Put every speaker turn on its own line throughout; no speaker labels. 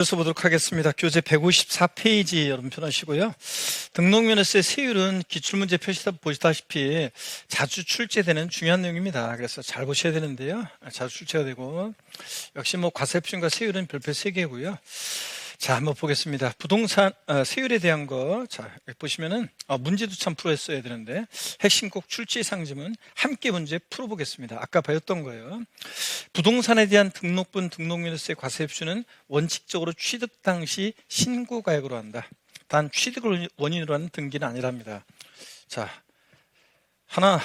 보도록 하겠습니다. 교재 154페이지 여러분 펴놓으시고요. 등록면허세 세율은 기출문제 표시다 보시다시피 자주 출제되는 중요한 내용입니다. 그래서 잘 보셔야 되는데요. 자주 출제가 되고 역시 과세표준과 세율은 별표 3개고요. 자, 한번 보겠습니다. 부동산 세율에 대한 거, 자 여기 보시면은 문제도 참 풀어야 되는데 핵심 꼭 출제 상점은 함께 문제 풀어보겠습니다. 아까 배웠던 거예요. 부동산에 대한 등록분 등록면허세 과세표준은 원칙적으로 취득 당시 신고가액으로 한다. 단 취득을 원인으로 하는 등기는 아니랍니다. 자, 하나,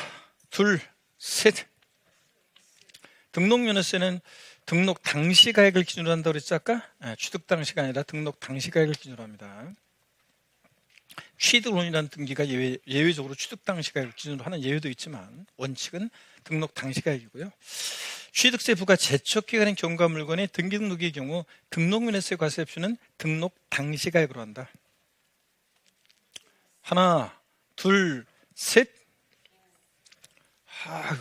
둘, 셋. 등록면허세는 등록 당시 가액을 기준으로 한다고 그랬죠 아까? 취득 당시가 아니라 등록 당시 가액을 기준으로 합니다. 취득 원인이라는 등기가 예외적으로 취득 당시 가액을 기준으로 하는 예외도 있지만 원칙은 등록 당시 가액이고요. 취득세 부과 제척 기간인 경과 물건의 등기 등록의 경우 등록면허세 과세표준은 등록 당시 가액으로 한다. 하나, 둘, 셋.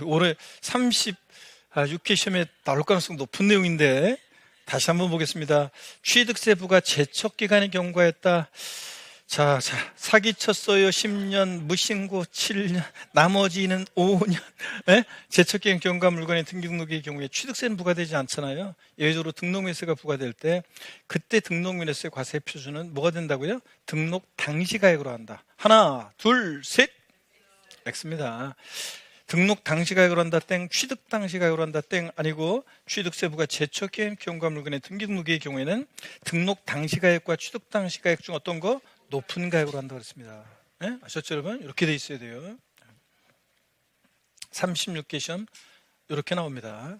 올해 36회 시험에 나올 가능성 높은 내용인데 다시 한번 보겠습니다. 취득세 부과 제척 기간의 경과였다. 자, 사기 쳤어요 10년, 무신고 7년, 나머지는 5년. 제척 기간 경과 물건의 등기 등록의 경우에 취득세는 부과되지 않잖아요. 예외적으로 등록면허세가 부과될 때 그때 등록면허세 과세표준은 뭐가 된다고요? 등록 당시 가액으로 한다. 하나, 둘, 셋. X입니다. 등록 당시 가액으로 한다 땡, 취득 당시 가액으로 한다 땡 아니고 취득세 부과 제척 기간 경과 물건의 등기 등록의 경우에는 등록 당시 가액과 취득 당시 가액 중 어떤 거? 높은 가액으로 한다고 했습니다. 네? 아셨죠 여러분? 이렇게 돼 있어야 돼요. 36개 시험 이렇게 나옵니다.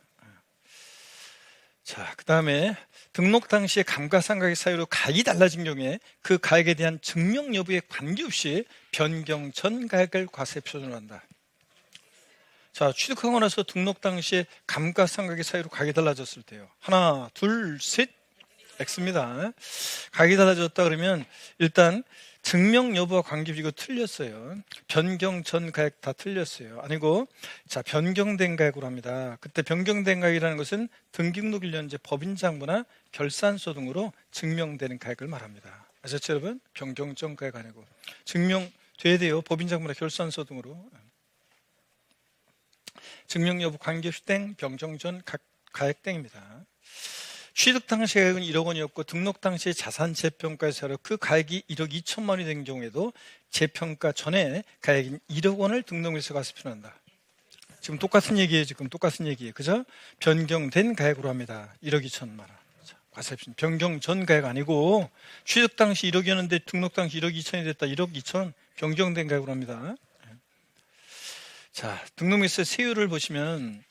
자, 그 다음에 등록 당시에 감가상각의 사유로 가액이 달라진 경우에 그 가액에 대한 증명 여부에 관계없이 변경 전 가액을 과세표준으로 한다. 자, 취득하고 나서 등록 당시에 감가상각의 사유로 가격이 달라졌을 때요. 하나, 둘, 셋. X입니다. 가격이 달라졌다 그러면 일단 증명 여부와 관계없이 이거 틀렸어요. 변경 전 가액 다 틀렸어요. 아니고 자, 변경된 가액으로 합니다. 그때 변경된 가액이라는 것은 등기등록 1년제 법인장부나 결산서 등으로 증명되는 가액을 말합니다. 아셨죠 여러분? 변경 전 가액 아니고 증명돼야 돼요. 법인장부나 결산서 등으로. 증명 여부 관계없이 땡, 변경 전 가액 땡입니다. 취득 당시 가액은 1억 원이었고 등록 당시에 자산 재평가에서 그 가액이 1억 2천만 원이 된 경우에도 재평가 전에 가액인 1억 원을 등록면허세 과세표준한다. 지금 똑같은 얘기예요. 그죠? 변경된 가액으로 합니다. 1억 2천만 원. 과세표준 변경 전 가액 아니고 취득 당시 1억이었는데 등록 당시 1억 2천이 됐다. 1억 2천 변경된 가액으로 합니다. 자, 등록면허세 세율을 보시면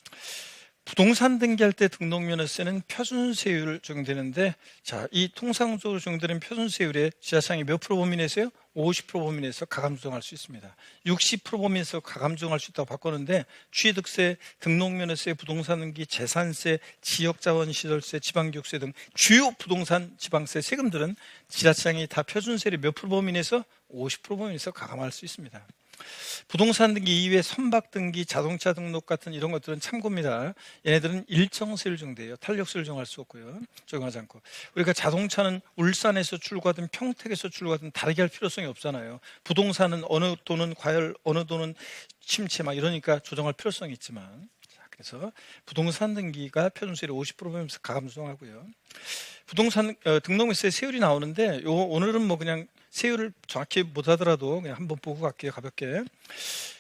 부동산 등기할 때 등록면허세는 표준세율을 적용되는데 자, 이 통상적으로 적용되는 표준세율에 지자체장이 몇 프로 범위내세요? 50% 범위내에서 가감 조정할 수 있습니다. 60% 범위에서 가감 조정할 수 있다고 바꿨는데 취득세, 등록면허세, 부동산 등기, 재산세, 지역자원시설세, 지방교육세 등 주요 부동산 지방세 세금들은 지자체장이 다 표준세율의 몇 프로 범위내에서 50% 범위에서 가감할 수 있습니다. 부동산 등기 이외에 선박 등기, 자동차 등록 같은 이런 것들은 참고입니다. 얘네들은 일정세율 정도예요. 탄력세율 정할 수 없고요. 적용하지 않고. 우리가 자동차는 울산에서 출고하든 평택에서 출고하든 다르게 할 필요성이 없잖아요. 부동산은 어느 돈은 과열, 어느 돈은 침체 막 이러니까 조정할 필요성이 있지만 그래서 부동산 등기가 표준세율이 50%면서 가감 조정하고요. 부동산 등록면허세 세율이 나오는데 오늘은 그냥 세율을 정확히 못하더라도 그냥 한번 보고 갈게요. 가볍게.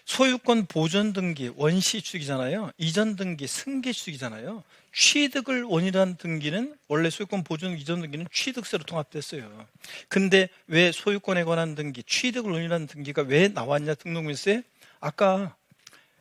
소유권 보존 등기 원시 취득이잖아요. 이전 등기 승계 취득이잖아요. 취득을 원인으로 한 등기는 원래 소유권 보존 이전 등기는 취득세로 통합됐어요. 근데 왜 소유권에 관한 등기 취득을 원인으로 한 등기가 왜 나왔냐 등록면허세? 아까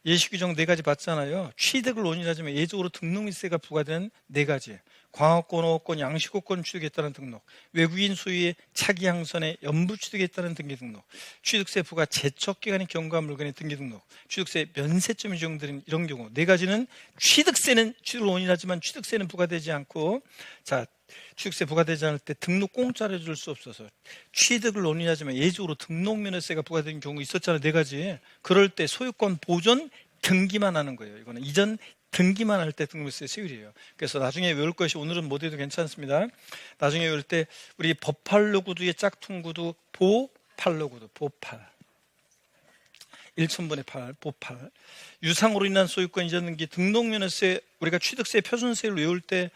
예시규정 4가지 봤잖아요. 취득을 원인으로 하지만 예적으로 등록면허세가 부과되는 4가지. 광업권, 어업권, 양식업권 취득했다는 등록, 외국인 소유의 차기 양선에 연부 취득했다는 등기 등록, 취득세 부과 제척 기간의 경과 물건의 등기 등록, 취득세 면세점이 적용되는 이런 경우 4가지는 취득세는 취득을 원인하지만 취득세는 부과되지 않고 자, 취득세 부과되지 않을 때 등록 공짜로 해줄 수 없어서 취득을 원인하지만 예적으로 등록면허세가 부과되는 경우 있었잖아요. 4가지. 그럴 때 소유권 보존 등기만 하는 거예요. 이거는 이전 등기만 할 때 등록세 세율이에요. 그래서 나중에 외울 것이 오늘은 못 해도 괜찮습니다. 나중에 외울 때 우리 버팔로 구두의 짝퉁 구두 보팔로 구두 보팔 1,000분의 8 보팔 유상으로 인한 소유권 이전 등기 등록면허세 우리가 취득세 표준세율 외울 때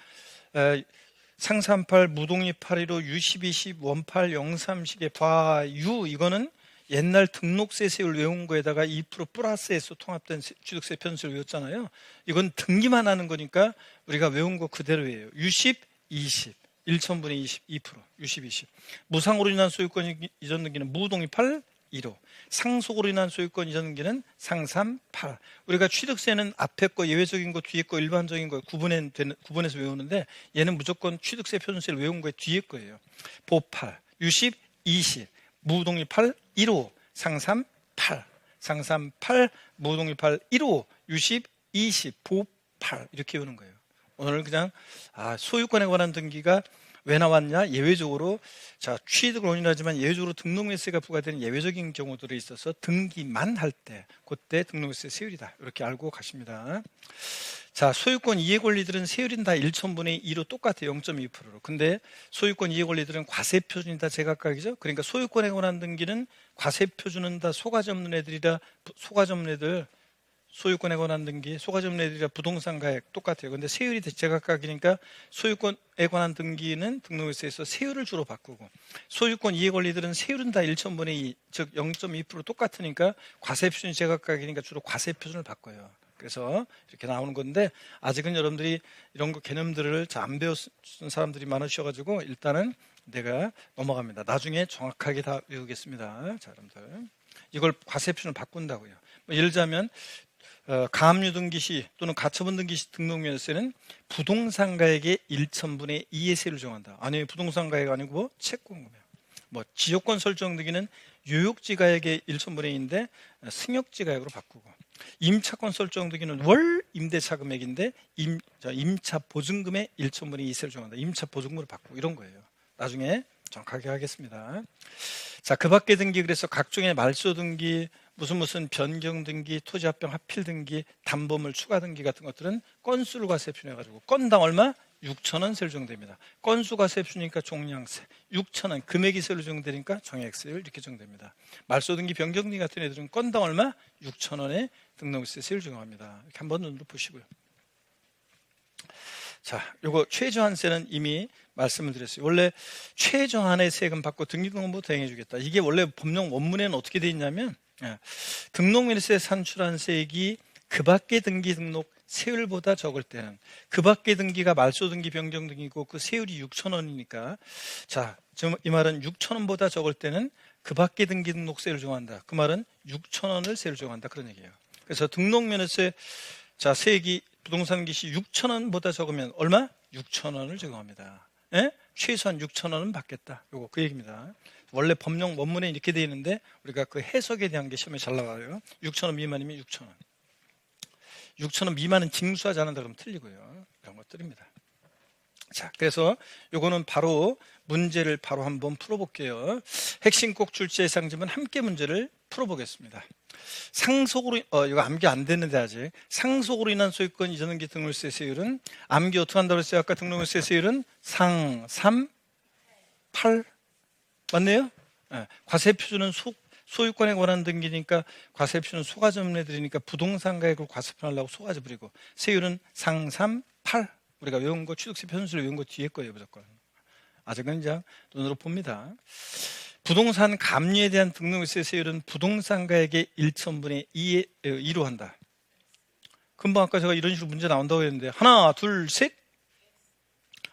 상삼팔 무동이 815 U1210 원팔 03식의 과유 이거는 옛날 등록세 세율 외운 거에다가 2% 플러스에서 통합된 취득세 편수를 외웠잖아요. 이건 등기만 하는 거니까 우리가 외운 거 그대로예요. U10, 20, 1,000분의 20, 2%, U10, 20. 무상으로 인한 소유권 이전 등기는 무동이 8, 15. 상속으로 인한 소유권 이전 등기는 상삼, 8. 우리가 취득세는 앞에 거 예외적인 거 뒤에 거 일반적인 거 구분해서 외우는데 얘는 무조건 취득세 표준세를 외운 거에 뒤에 거예요. 보8, U10, 20. 무동이 8, 15, 상삼 8, 상삼 8, 무동이 8, 15, 유십 20, 보 8 이렇게 외우는 거예요. 오늘 그냥 소유권에 관한 등기가 왜 나왔냐? 예외적으로 취득을 원인하지만 예외적으로 등록매세가 부과되는 예외적인 경우들이 있어서 등기만 할 때 그때 등록매세 세율이다 이렇게 알고 가십니다. 소유권 이해 권리들은 세율은 다 1,000분의 2로 똑같아요. 0.2%로. 근데 소유권 이해 권리들은 과세 표준이 다 제각각이죠. 그러니까 소유권에 관한 등기는 과세 표준은 다 소가지 없는 애들이라 소가지 없는 애들 소유권에 관한 등기 소가지 없는 애들이라 부동산 가액 똑같아요. 근데 세율이 제각각이니까 소유권에 관한 등기는 등록세에서 세율을 주로 바꾸고 소유권 이해 권리들은 세율은 다 1,000분의 2, 즉 0.2% 똑같으니까 과세 표준이 제각각이니까 주로 과세 표준을 바꿔요. 그래서 이렇게 나오는 건데 아직은 여러분들이 이런 거 개념들을 잘 안 배웠던 사람들이 많으셔가지고 일단은 내가 넘어갑니다. 나중에 정확하게 다 외우겠습니다. 자, 여러분들 이걸 과세 표준을 바꾼다고요. 예를 들자면 가압류 등기 시 또는 가처분 등기 시 등록면허세는 부동산 가액의 1,000분의 2의 세율을 정한다. 아니 부동산 가액 아니고 채권금액. 지역권 설정 등기는 요역지 가액의 1,000분의 2인데 승역지 가액으로 바꾸고 임차권 설정 등기는 월 임대차 금액인데 임차 보증금의 1,000분의 2세를 정한다. 임차 보증금으로 바꾸고 이런 거예요. 나중에 정확하게 하겠습니다. 그 밖에 등기 그래서 각종의 말소 등기 무슨 변경 등기, 토지 합병 합필 등기, 담보물 추가 등기 같은 것들은 건수를 과세 표준해가지고 건당 얼마? 6,000원 세율 정됩니다. 건수 과세 표준이니까 종량세, 6,000원 금액이 세율 정되니까 정액세율 이렇게 정됩니다. 말소 등기, 변경 등기 같은 애들은 건당 얼마? 6,000원의 등록세 세율 정합니다. 이렇게 한번 눈으로 보시고요. 요거 최저한세는 이미 말씀을 드렸어요. 원래 최저한의 세금 받고 등기등록부 대행해주겠다. 이게 원래 법령 원문에는 어떻게 돼 있냐면 등록면허세 산출한 세액이 그 밖의 등기 등록 세율보다 적을 때는 그 밖의 등기가 말소 등기 변경 등기고 그 세율이 6,000원이니까 지금 이 말은 6,000원보다 적을 때는 그 밖의 등기 등록 세율을 정한다. 그 말은 6,000원을 세율을 정한다 그런 얘기예요. 그래서 등록면허세 세액이 부동산 기시 6,000원보다 적으면 얼마? 6,000원을 적용합니다. 최소한 6,000원은 받겠다. 요거 그 얘기입니다. 원래 법령 원문에 이렇게 되어 있는데 우리가 그 해석에 대한 게 시험에 잘 나와요. 6,000원 미만이면 6,000원. 6,000원 미만은 징수하지 않는다 그러면 틀리고요. 이런 것들입니다. 그래서 요거는 바로 문제를 바로 한번 풀어볼게요. 핵심 꼭 출제 예상점은 함께 문제를 풀어보겠습니다. 상속으로 이거 암기 안 됐는데 아직 상속으로 인한 소유권 이전 등기 등록세 세율은 암기 어떻게 한다고 했어요? 아까 등록세 세율은 상, 3, 8 맞네요? 과세 표준은 소유권에 관한 등기니까 과세 표준은 소가지 없는 애들이니까 부동산 가액을 과세표하려고 소가지 부리고 세율은 상, 3, 8 우리가 외운 거 취득세 표준수를 외운 거 뒤에 거예요 무조건. 아직은 이제 눈으로 봅니다. 부동산 감리에 대한 등록세 세율은 부동산 가액의 1,000분의 2로 한다. 금방 아까 제가 이런 식으로 문제 나온다고 했는데 하나, 둘, 셋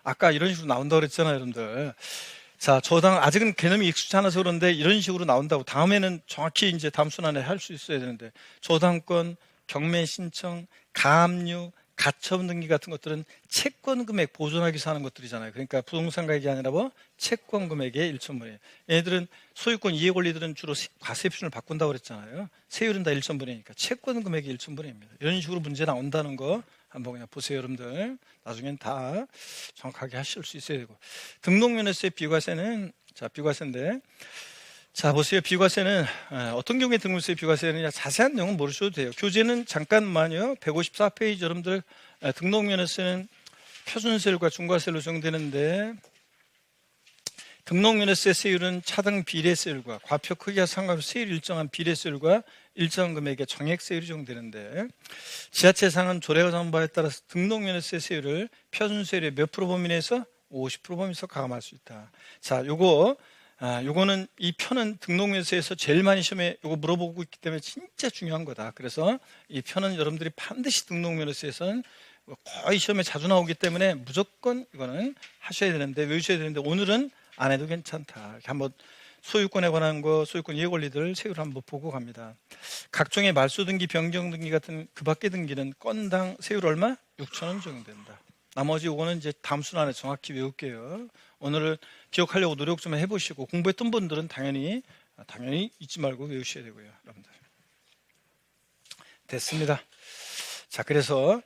아까 이런 식으로 나온다고 그랬잖아요 여러분들. 저당 아직은 개념이 익숙치 않아서 그런데 이런 식으로 나온다고 다음에는 정확히 이제 다음 순환에 할 수 있어야 되는데 저당권, 경매 신청, 가압류, 가처분 등기 같은 것들은 채권 금액 보존하기 위해서 하는 것들이잖아요. 그러니까 부동산 가액이 아니라 채권 금액의 1,000분의 1. 얘들은 소유권 이해 권리들은 주로 과세 표준을 바꾼다고 그랬잖아요. 세율은 다 1,000분의 1이니까 채권 금액이 1,000분의 1입니다. 이런 식으로 문제 나온다는 거 한번 그냥 보세요 여러분들. 나중엔 다 정확하게 하실 수 있어야 되고 등록면허세 비과세는 비과세인데 자, 보세요. 비과세는 어떤 경우에 등록세 비과세는 자세한 내용은 모르셔도 돼요. 교재는 잠깐만요. 154페이지 여러분들 등록면허세는 표준세율과 중과세율로 정되는데 등록면허세 세율은 차등 비례세율과 과표 크기와 상관없이 세율이 일정한 비례세율과 일정 금액의 정액세율이 정되는데 지자체상은 조례가 정한 바에 따라서 등록면허세 세율을 표준세율의 몇 프로 범위 내에서 50% 범위에서 가감할 수 있다. 자, 요거는 이 표는 등록면허세에서 제일 많이 시험에 요거 물어보고 있기 때문에 진짜 중요한 거다. 그래서 이 표는 여러분들이 반드시 등록면허세에서는 거의 시험에 자주 나오기 때문에 무조건 이거는 하셔야 되는데 외우셔야 되는데 오늘은 안 해도 괜찮다. 이렇게 한번 소유권에 관한 거, 소유권 이해 권리들 세율 한번 보고 갑니다. 각종의 말소 등기, 변경 등기 같은 그 밖의 등기는 건당 세율 얼마? 6,000원 정도 된다. 나머지 이거는 이제 다음 순환에 정확히 외울게요. 오늘은 기억하려고 노력 좀 해보시고 공부했던 분들은 당연히 잊지 말고 외우셔야 되고요. 여러분들. 됐습니다. 자, 그래서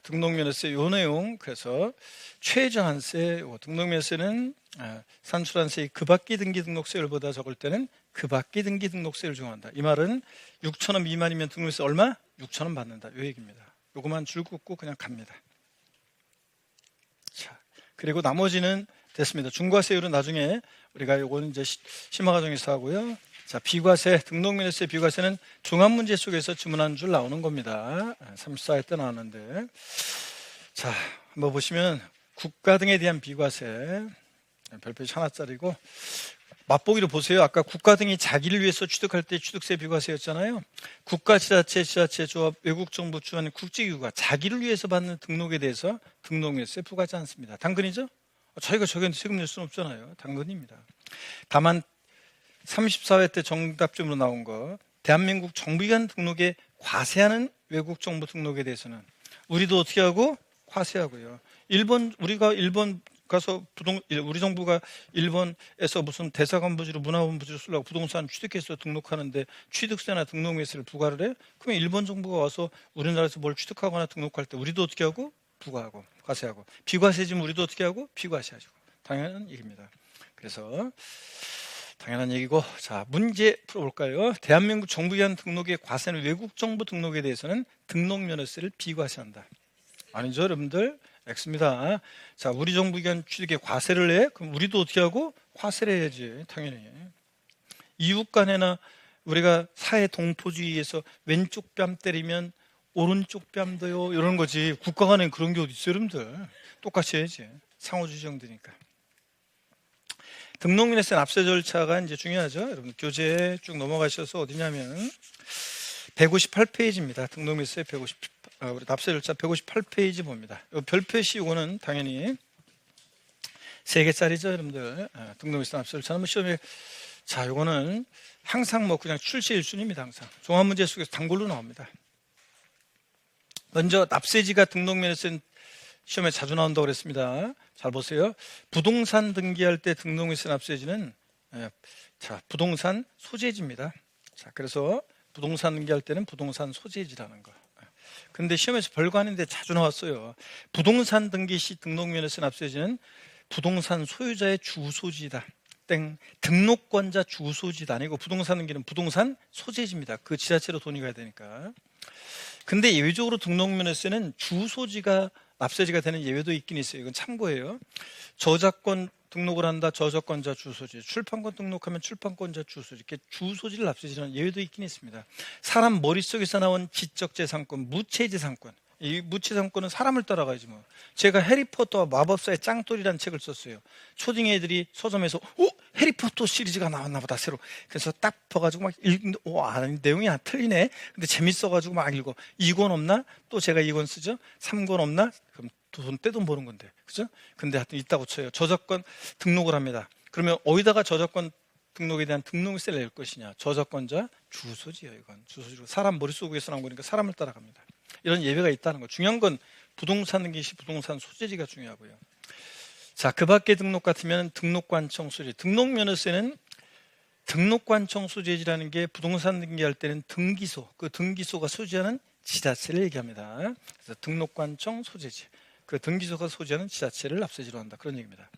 등록면허세 요 내용, 그래서 최저한세, 등록면허세는 산출한세의 그 밖의 등기 등록세율보다 적을 때는 그 밖의 등기 등록세율을 적용한다. 이 말은 6,000원 미만이면 등록세 얼마? 6,000원 받는다. 요 얘기입니다. 요거만 줄 긋고 그냥 갑니다. 자, 그리고 나머지는 됐습니다. 중과세율은 나중에 우리가 요거는 이제 심화 과정에서 하고요. 자, 비과세, 등록면허세 비과세는 종합문제 속에서 지문한 줄 나오는 겁니다. 34회 때 나왔는데. 자, 한번 보시면 국가 등에 대한 비과세, 별표지 하나짜리고, 맛보기로 보세요. 아까 국가 등이 자기를 위해서 취득할 때 취득세 비과세였잖아요. 국가, 지자체, 조합, 외국 정부 주한 국제기구가 자기를 위해서 받는 등록에 대해서 등록면허세 부과하지 않습니다. 당근이죠? 저희가 저기한테 세금 낼 수는 없잖아요. 당근입니다. 다만 34회 때 정답점으로 나온 거, 대한민국 정부기관 등록에 과세하는 외국 정부 등록에 대해서는 우리도 어떻게 하고? 과세하고요. 우리가 일본 가서 우리 정부가 일본에서 무슨 대사관부지로 문화본부지로 쓰려고 부동산 취득해서 등록하는데 취득세나 등록세를 부과를 해? 그러면 일본 정부가 와서 우리나라에서 뭘 취득하거나 등록할 때 우리도 어떻게 하고? 부과하고 과세하고. 비과세지면 우리도 어떻게 하고? 비과세하고. 당연한 얘기입니다. 그래서 당연한 얘기고, 자, 문제 풀어볼까요? 대한민국 정부기관 등록의 과세는 외국 정부 등록에 대해서는 등록면허세를 비과세한다. 아니죠, 여러분들? X입니다. 자, 우리 정부기관 취득에 과세를 해? 그럼 우리도 어떻게 하고? 과세를 해야지, 당연히. 이웃 간에나 우리가 사회 동포주의에서 왼쪽 뺨 때리면 오른쪽 뺨도요, 이런 거지. 국가 간에 그런 게 어디 있어요, 여러분들? 똑같이 해야지. 상호주의 정도니까. 등록면허세 납세 절차가 이제 중요하죠. 여러분 교재에 쭉 넘어가셔서 어디냐면 158페이지입니다. 등록면허세 우리 납세 절차 158페이지 봅니다. 요 별표시 이거는 당연히 3개짜리죠, 여러분들. 등록면허세 납세 절차는 시험에 자, 요거는 항상 그냥 출시 1순위입니다. 항상 종합문제 속에서 단골로 나옵니다. 먼저 납세지가 등록면허세는 시험에 자주 나온다고 그랬습니다. 잘 보세요. 부동산 등기할 때 등록면허세 납세지는 자, 부동산 소재지입니다. 자, 그래서 부동산 등기할 때는 부동산 소재지라는 거. 근데 시험에서 별거 아닌데 자주 나왔어요. 부동산 등기 시 등록면허세 납세지는 부동산 소유자의 주소지다. 땡. 등록권자 주소지도 아니고 부동산 등기는 부동산 소재지입니다. 그 지자체로 돈이 가야 되니까. 근데 예외적으로 등록면허세는 주소지가 납세지가 되는 예외도 있긴 있어요. 이건 참고예요. 저작권 등록을 한다. 저작권자 주소지. 출판권 등록하면 출판권자 주소지. 이렇게 주소지를 납세지는 예외도 있긴 있습니다. 사람 머릿속에서 나온 지적재산권, 무체재산권. 이 무체재산권은 사람을 따라가야지 뭐. 제가 해리포터와 마법사의 짱돌이라는 책을 썼어요. 초딩 애들이 서점에서 해리포터 시리즈가 나왔나 보다 새로. 그래서 딱 봐가지고 막 읽는데 내용이 틀리네. 근데 재밌어가지고 막 읽어. 2권 없나? 또 제가 2권 쓰죠. 3권 없나? 그럼 돈 떼돈 버는 건데, 그죠? 근데 하여튼 있다고 쳐요. 저작권 등록을 합니다. 그러면 어디다가 저작권 등록에 대한 등록세를 낼 것이냐? 저작권자 주소지예요. 이건 주소지로 사람 머릿속에서 나온 거니까 사람을 따라갑니다. 이런 예외가 있다는 거. 중요한 건 부동산 등기 시 부동산 소재지가 중요하고요. 자, 그 밖에 등록 같으면 등록관청 소재. 등록면허세는 등록관청 소재지라는 게 부동산 등기할 때는 등기소, 그 등기소가 소지하는 지자체를 얘기합니다. 그래서 등록관청 소재지. 그 등기소가 소지하는 지자체를 납세지로 한다. 그런 얘기입니다.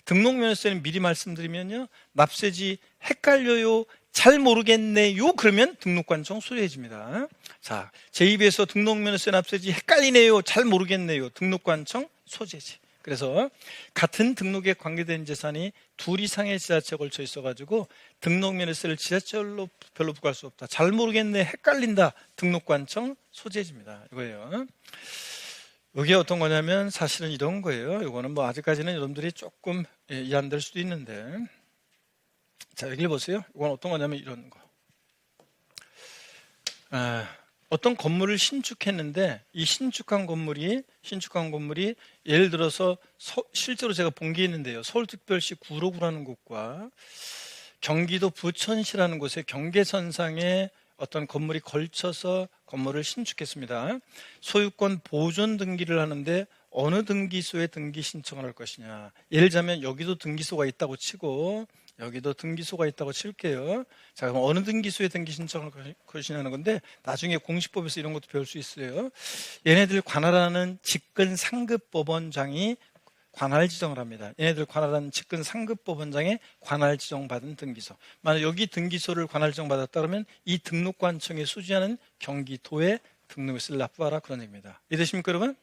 등록면허세는 미리 말씀드리면요, 납세지 헷갈려요, 잘 모르겠네요, 그러면 등록관청 소재지입니다. 자, 제 입에서 등록면허세 납세지 헷갈리네요, 잘 모르겠네요, 등록관청 소재지. 그래서 같은 등록에 관계된 재산이 둘 이상의 지자체에 걸쳐 있어가지고 등록면허세를 지자체별로 별로 부과할 수 없다, 잘 모르겠네, 헷갈린다, 등록관청 소재지입니다. 이거예요. 이게 어떤 거냐면 사실은 이런 거예요. 이거는 뭐 아직까지는 여러분들이 조금 이해 안 될 수도 있는데, 자, 여기를 보세요. 이건 어떤 거냐면 이런 거. 어떤 건물을 신축했는데 이 신축한 건물이 예를 들어서 실제로 제가 본 게 있는데요, 서울특별시 구로구라는 곳과 경기도 부천시라는 곳의 경계선상에 어떤 건물이 걸쳐서 건물을 신축했습니다. 소유권 보존 등기를 하는데 어느 등기소에 등기 신청을 할 것이냐. 예를 들자면 여기도 등기소가 있다고 치고 여기도 등기소가 있다고 칠게요. 자, 그럼 어느 등기소에 등기 신청을 할 것이냐는 건데 나중에 공시법에서 이런 것도 배울 수 있어요. 얘네들 관할하는 직근 상급법원장이 관할 지정을 합니다. 얘네들 관할하는 직근 상급법원장에 관할 지정받은 등기소. 만약 여기 등기소를 관할 지정받았다 그러면 이 등록관청에 수지하는 경기도에 등록세를 납부하라, 그런 얘기입니다. 이해되십니까 여러분?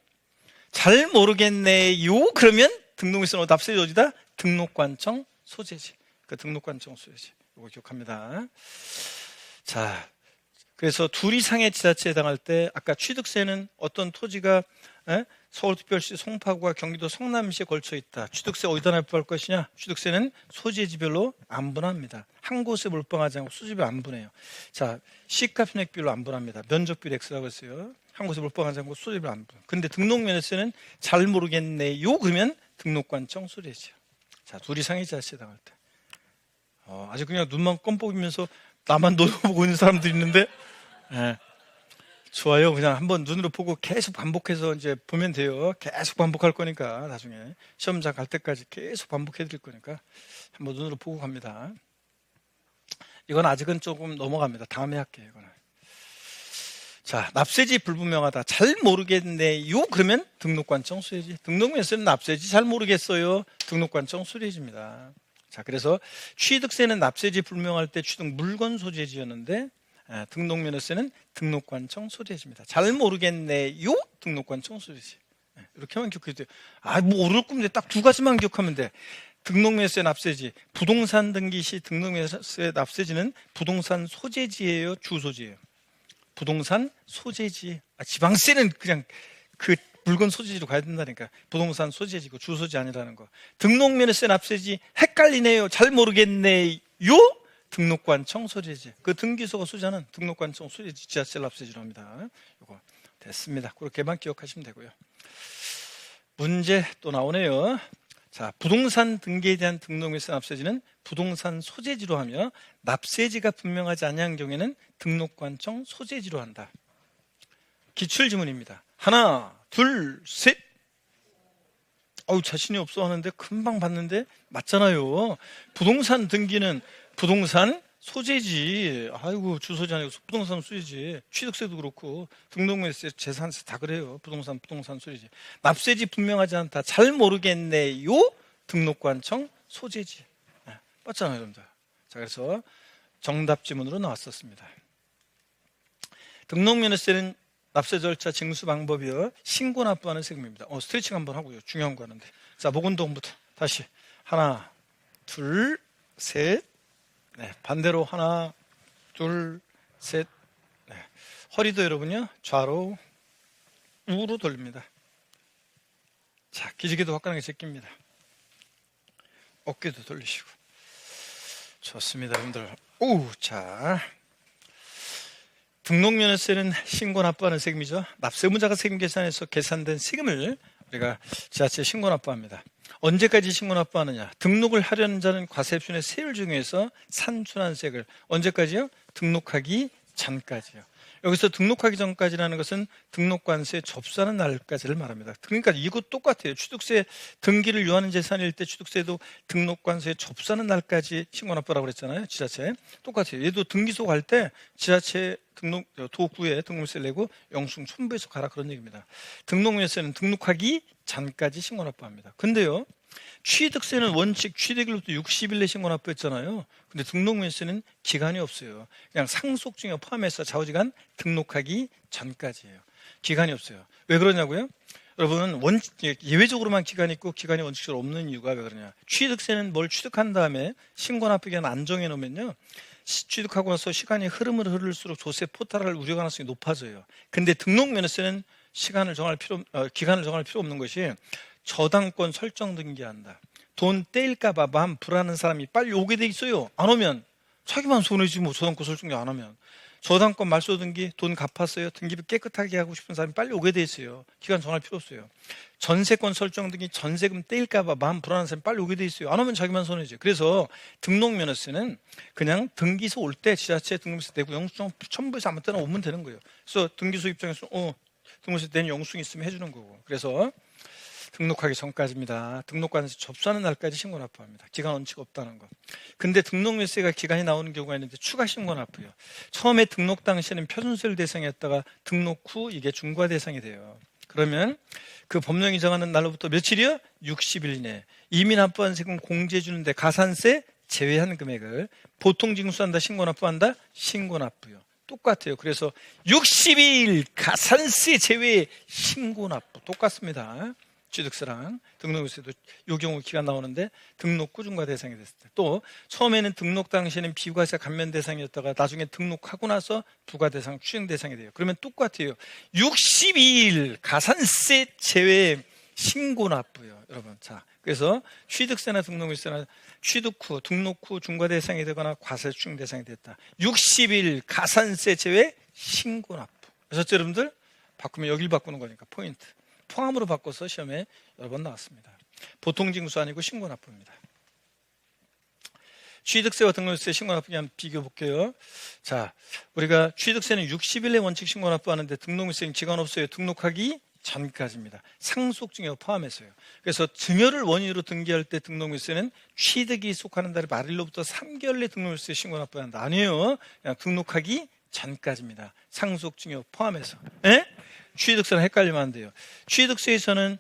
잘 모르겠네요, 그러면 등록세는 납세지 어디다? 등록관청 소재지. 그 등록관청 소재지. 이거 기억합니다. 자, 그래서 둘 이상의 지자체에 해당할 때 아까 취득세는 어떤 토지가 서울특별시 송파구와 경기도 성남시에 걸쳐 있다. 취득세 어디다 납부할 것이냐? 취득세는 소재지별로 안 분합니다. 한 곳에 몰빵하지 않고 소재지별로 안 분해요. 자, 시가 편익비율로 안 분합니다. 면적비율 X라고 했어요. 한 곳에 몰빵하지 않고 소재지별로 안 분해. 근데 등록면허세는 잘 모르겠네요, 그러면 등록관청 소재지요. 자, 둘 이상의 지자체에 해당할 때. 아주 그냥 눈만 껌뻑이면서 나만 노려보고 있는 사람들이 있는데, 좋아요. 그냥 한번 눈으로 보고 계속 반복해서 이제 보면 돼요. 계속 반복할 거니까 나중에 시험장 갈 때까지 계속 반복해 드릴 거니까 한번 눈으로 보고 갑니다. 이건 아직은 조금 넘어갑니다. 다음에 할게요. 이거는. 자, 납세지 불분명하다, 잘 모르겠네요, 그러면 등록관청 소재지. 등록면허세는 납세지 잘 모르겠어요, 등록관청 소재지입니다. 자, 그래서 취득세는 납세지 불명할 때 취득 물건 소재지였는데 등록면허세는 등록관청 소재지입니다. 잘 모르겠네요, 등록관청 소재지. 이렇게만 기억해도 돼요. 뭐 어려울 건데 딱 두 가지만 기억하면 돼. 등록면허세 납세지, 부동산 등기 시 등록면허세 납세지는 부동산 소재지예요, 주소지예요? 부동산 소재지. 지방세는 그냥 그 물건 소재지로 가야 된다니까. 부동산 소재지고 주소지 아니라는 거. 등록면허세 납세지 헷갈리네요, 잘 모르겠네요, 등록관청 소재지. 그 등기소가 소재하는 등록관청 소재지, 지자체 납세지로 합니다. 이거 됐습니다. 그렇게만 기억하시면 되고요. 문제 또 나오네요. 자, 부동산 등기에 대한 등록면허세 납세지는 부동산 소재지로 하며 납세지가 분명하지 아니한 경우에는 등록관청 소재지로 한다. 기출지문입니다. 하나, 둘, 셋. 자신이 없어 하는데 금방 봤는데 맞잖아요. 부동산 등기는 부동산 소재지. 주소지 아니고 부동산 소재지. 취득세도 그렇고 등록면허세, 재산세 다 그래요. 부동산 소재지. 납세지 분명하지 않다, 잘 모르겠네요, 등록관청 소재지. 맞잖아요, 여러분들. 자, 그래서 정답 지문으로 나왔었습니다. 등록면허세는 납세 절차, 징수 방법이요, 신고 납부하는 세금입니다. 스트레칭 한번 하고요. 중요한 거 하는데. 자, 목 운동부터 다시. 하나, 둘, 셋. 반대로 하나, 둘, 셋. 허리도 여러분요, 좌로, 우로 돌립니다. 자, 기지개도 화끈하게 제낍니다. 어깨도 돌리시고. 좋습니다, 여러분들. 자. 등록면허세는 신고 납부하는 세금이죠. 납세무자가 세금 계산해서 계산된 세금을 우리가 지자체에 신고 납부합니다. 언제까지 신고 납부하느냐? 등록을 하려는 자는 과세표준의 세율 중에서 산출한세금을 언제까지요? 등록하기 전까지요. 여기서 등록하기 전까지라는 것은 등록관세 접수하는 날까지를 말합니다. 그러니까 이거 똑같아요. 취득세 등기를 유하는 재산일 때 취득세도 등록관세 접수하는 날까지 신고 납부라고 그랬잖아요. 지자체. 똑같아요. 얘도 등기소 갈 때 지자체 도구에 등록세를 내고 영수증 첨부해서 가라, 그런 얘기입니다. 등록면허세는 등록하기 전까지 신고 납부합니다. 근데요, 취득세는 원칙 취득일로부터 60일 내 신고 납부했잖아요. 근데 등록면세는 기간이 없어요. 그냥 상속증여 포함해서 좌우지간 등록하기 전까지예요. 기간이 없어요. 왜 그러냐고요? 여러분, 예외적으로만 기간이 있고 기간이 원칙적으로 없는 이유가 왜 그러냐? 취득세는 뭘 취득한 다음에 신고 납부 기간 안 정해 놓으면요, 취득하고 나서 시간이 흐를수록 조세 포탈할 우려 가능성이 높아져요. 근데 등록면허세는 기간을 정할 필요 없는 것이, 저당권 설정 등기한다. 돈 떼일까봐 마음 불안한 사람이 빨리 오게 돼 있어요. 안 오면 자기만 손해지 뭐, 저당권 설정이 안 하면. 저당권 말소 등기 돈 갚았어요. 등기부 깨끗하게 하고 싶은 사람이 빨리 오게 돼 있어요. 기간 정할 필요 없어요. 전세권 설정 등기 전세금 떼일까봐 마음 불안한 사람이 빨리 오게 돼 있어요. 안 오면 자기만 손해지. 그래서 등록면허세는 그냥 등기소 올 때 지자체 등록세 내고 영수증 첨부해서 아무 때나 오면 되는 거예요. 그래서 등기소 입장에서 등록세 낸 영수증 있으면 해주는 거고. 그래서 등록하기 전까지입니다. 등록관에서 접수하는 날까지 신고 납부합니다. 기간 원칙 없다는 거. 근데 등록면세가 기간이 나오는 경우가 있는데 추가 신고 납부요. 처음에 등록 당시에는 표준세율 대상이었다가 등록 후 이게 중과 대상이 돼요. 그러면 그 법령이 정하는 날로부터 며칠이요? 60일 이내. 이미 납부한 세금 공제해 주는데 가산세 제외한 금액을 보통 징수한다, 신고 납부한다? 신고 납부요. 똑같아요. 그래서 60일 가산세 제외 신고 납부 똑같습니다. 취득세랑 등록세도 이 경우 기간 나오는데 등록 후 중과 대상이 됐을 때, 또 처음에는 등록 당시에는 비과세 감면 대상이었다가 나중에 등록하고 나서 부과 대상, 추징 대상이 돼요. 그러면 똑같아요. 62일 가산세 제외 신고 납부요, 여러분. 자, 그래서 취득세나 등록세나 취득 후, 등록 후 중과 대상이 되거나 과세 추징 대상이 됐다. 60일 가산세 제외 신고 납부. 그래서 여러분들 바꾸면 여길 바꾸는 거니까 포인트. 포함으로 바꿔서 시험에 여러 번 나왔습니다. 보통 징수 아니고 신고 납부입니다. 취득세와 등록세 신고 납부 한번 비교해 볼게요. 자, 우리가 취득세는 60일에 원칙 신고 납부하는데 등록세는 기간 없어요. 등록하기 전까지입니다. 상속증여 포함해서요. 그래서 증여를 원인으로 등기할 때 등록세는 취득이 속하는 달의 말일로부터 3개월 내 등록세 신고 납부해야 한다. 아니에요. 그냥 등록하기 전까지입니다. 상속증여 포함해서. 에? 취득세랑 헷갈리면 안 돼요. 취득세에서는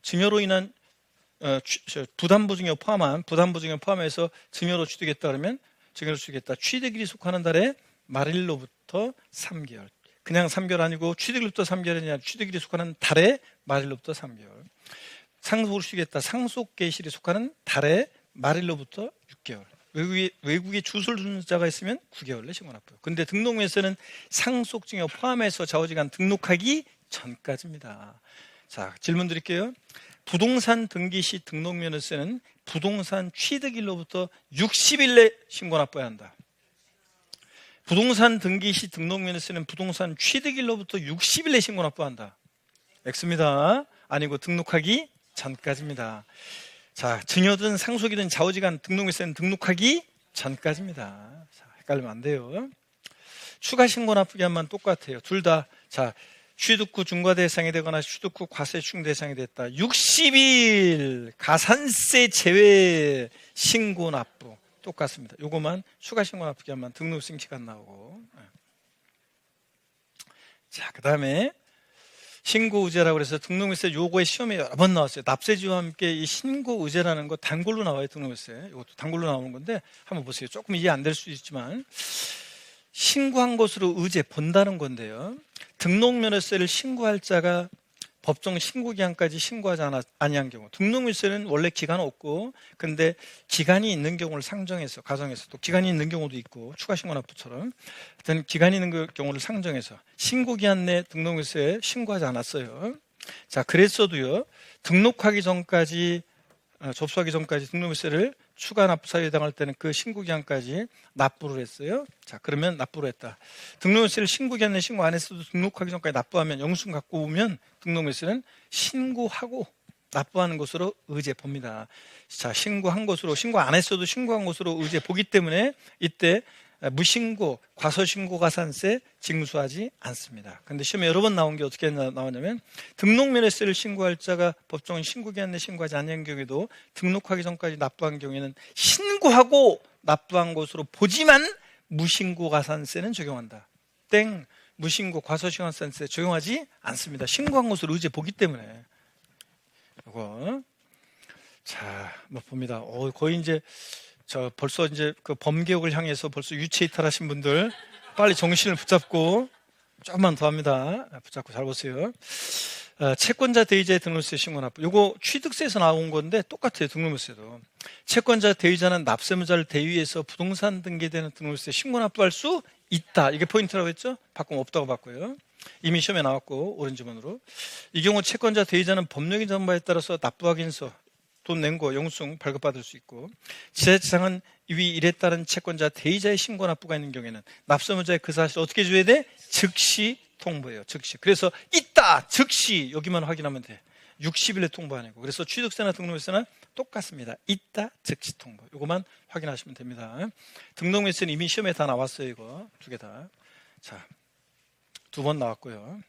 증여로 인한 부담보증여 포함해서 증여로 취득했다 그러면 증여로 취득했다. 취득일이 속하는 달의 말일로부터 3개월. 그냥 3개월 아니고 취득일부터 3개월이 아니라 취득일이 속하는 달의 말일로부터 3개월. 상속으로 취득했다. 상속계실이 속하는 달의 말일로부터 6개월. 외국에 주소를 두는 자가 있으면 9개월 내 신고 납부요. 근데 등록면세는 상속증여 포함해서 좌우지간 등록하기 전까지입니다. 자, 질문 드릴게요. 부동산 등기 시 등록면허세는 부동산 취득일로부터 60일 내 신고 납부해야 한다. 부동산 등기 시 등록면허세는 부동산 취득일로부터 60일 내 신고 납부한다. X입니다. 아니고 등록하기 전까지입니다. 자, 증여든 상속이든 좌우지간 등록세는 등록하기 전까지입니다. 자, 헷갈리면 안 돼요. 추가 신고 납부기한만 똑같아요. 둘 다. 자, 취득 후 중과 대상이 되거나 취득 후 과세 추징 대상이 됐다. 60일 가산세 제외 신고 납부 똑같습니다. 요거만 추가 신고 납부기한만 등록세 기간 나오고. 자, 그 다음에 신고의제라고 해서 등록세 요거에 시험에 여러 번 나왔어요. 납세지와 함께 이 신고의제라는 거 단골로 나와요. 등록세. 이것도 단골로 나오는 건데 한번 보세요. 조금 이해 안 될 수 있지만 신고한 것으로 의제 본다는 건데요. 등록면허세를 신고할 자가 법정 신고기한까지 신고하지 아니한 경우, 등록면세는 원래 기간 없고 근데 기간이 있는 경우를 상정해서, 가정해서 또 기간이 있는 경우도 있고 추가 신고납부처럼 어떤 기간이 있는 경우를 상정해서 신고기한 내 등록면세 신고하지 않았어요. 자, 그랬어도요 등록하기 전까지, 접수하기 전까지 등록면세를 추가 납부 사유에 해당할 때는 그 신고기한까지 납부를 했어요. 자, 그러면 납부를 했다. 등록면세를 신고기한 내 신고 안 했어도 등록하기 전까지 납부하면 영수증 갖고 오면 등록면세는 신고하고 납부하는 것으로 의제 봅니다. 자, 신고한 것으로, 신고 안 했어도 신고한 것으로 의제 보기 때문에 이때 무신고, 과소신고 가산세 징수하지 않습니다. 그런데 시험에 여러 번 나온 게 어떻게 나오냐면 등록면허세를 신고할 자가 법정은 신고기한 내 신고하지 않은 경우에도 등록하기 전까지 납부한 경우에는 신고하고 납부한 것으로 보지만 무신고 가산세는 적용한다. 땡, 무신고 과소신고 가산세 적용하지 않습니다. 신고한 것으로 의제 보기 때문에. 요거. 자, 뭐 봅니다. 거의 이제 벌써 이제 그 범개혁을 향해서 벌써 유체 이탈하신 분들 빨리 정신을 붙잡고 조금만 더 합니다. 붙잡고 잘 보세요. 채권자 대위자의 등록세 신고납부. 요거 취득세에서 나온 건데 똑같아요. 등록세도. 채권자 대위자는 납세무자를 대위해서 부동산 등기되는 등록세 신고납부할 수 있다. 이게 포인트라고 했죠? 바꾸면 없다고 봤고요. 이미 시험에 나왔고 오른지문으로. 이 경우 채권자 대위자는 법령의 전부에 따라서 납부확인서, 돈 낸 거 영수증 발급받을 수 있고, 지자체장은 위 일에 따른 채권자 대위자의 신고 납부가 있는 경우에는 납세무자의 그 사실을 어떻게 줘야 돼? 즉시 통보해요. 즉시. 그래서 있다 즉시 여기만 확인하면 돼. 60일에 통보 아니고. 그래서 취득세나 등록세는 똑같습니다. 있다 즉시 통보. 이거만 확인하시면 됩니다. 등록세는 이미 시험에 다 나왔어요. 이거 두 개 다. 자, 2번 나왔고요.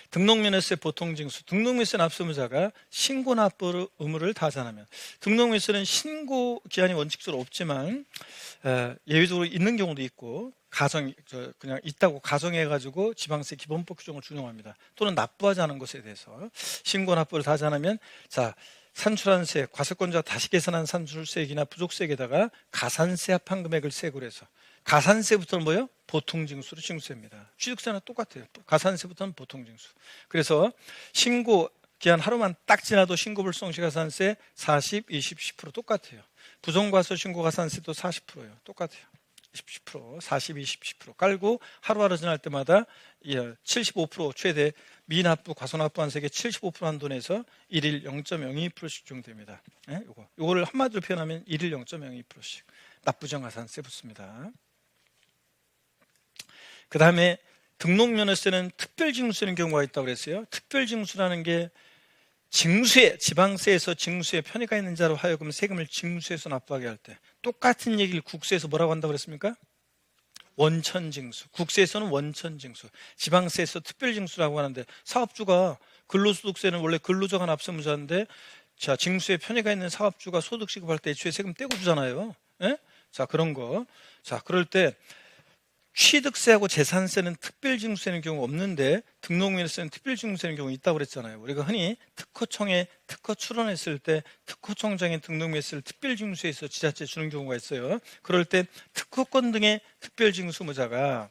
등록면허세 보통징수. 등록면허세 납세무자가 신고 납부 의무를 다하지 않으면, 등록면허세는 신고 기한이 원칙적으로 없지만 예외적으로 있는 경우도 있고, 그냥 있다고 가정해가지고 지방세 기본법 규정을 준용합니다. 또는 납부하지 않은 것에 대해서 신고 납부를 다하지 않으면, 자, 산출한 세, 과세권자가 다시 계산한 산출세액이나 부족세액에다가 가산세 합한 금액을 세고를 해서, 가산세부터는 뭐예요? 보통징수로 징수합니다. 취득세나 똑같아요. 가산세부터는 보통징수. 그래서 신고 기한 하루만 딱 지나도 신고불성시 가산세 40, 20, 10% 똑같아요. 부정과소 신고 가산세도 40%예요. 똑같아요. 10%, 40, 20, 10% 깔고 하루하루 지날 때마다 75% 최대 미납부, 과소납부한 세액의 75% 한돈에서 1일 0.02%씩 적용됩니다. 요거를 한마디로 표현하면 1일 0.02%씩 납부정 가산세 붙습니다. 그 다음에 등록면허세는 특별징수되는 경우가 있다고 그랬어요. 특별징수라는 게 징수에, 지방세에서 징수에 편의가 있는 자로 하여금 세금을 징수해서 납부하게 할 때, 똑같은 얘기를 국세에서 뭐라고 한다고 그랬습니까? 원천징수. 국세에서는 원천징수, 지방세에서 특별징수라고 하는데, 사업주가 근로소득세는 원래 근로자가 납세무자인데, 자, 징수에 편의가 있는 사업주가 소득 지급할 때 애초에 세금 떼고 주잖아요. 예? 자, 그런 거. 자, 그럴 때 취득세하고 재산세는 특별징수되는 경우가 없는데 등록면허세는 특별징수되는 경우가 있다고 그랬잖아요. 우리가 흔히 특허청에 특허 출원했을 때 특허청장의 등록면허세를 특별징수해서 지자체에 주는 경우가 있어요. 그럴 때 특허권 등의 특별징수무자가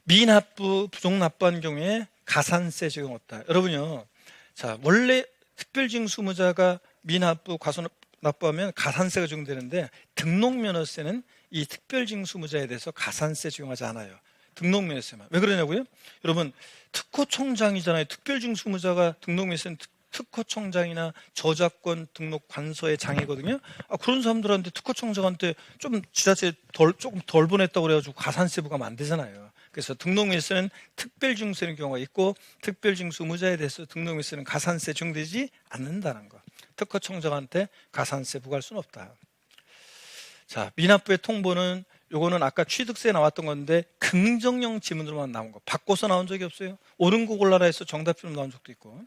미납부, 부족납부한 경우에 가산세 적용 없다. 여러분요, 자, 원래 특별징수무자가 미납부, 과소납부하면 가산세가 적용되는데, 등록면허세는 이 특별징수무자에 대해서 가산세 적용하지 않아요. 등록면허세만. 왜 그러냐고요? 여러분, 특허청장이잖아요. 특별징수무자가 등록면허세는 특허청장이나 저작권 등록 관서의 장이거든요. 그런 사람들한테, 특허청장한테 좀 지자체 조금 덜 보냈다고 그래가지고 가산세 부과하면 안 되잖아요. 그래서 등록면허세는 특별징수되는 경우가 있고, 특별징수무자에 대해서 등록면허세는 가산세 적용되지 않는다는 거. 특허청장한테 가산세 부과할 수는 없다. 자, 미납부의 통보는, 요거는 아까 취득세에 나왔던 건데 긍정형 지문으로만 나온 거, 바꿔서 나온 적이 없어요. 옳은 거 골라라 해서 정답표로 나온 적도 있고,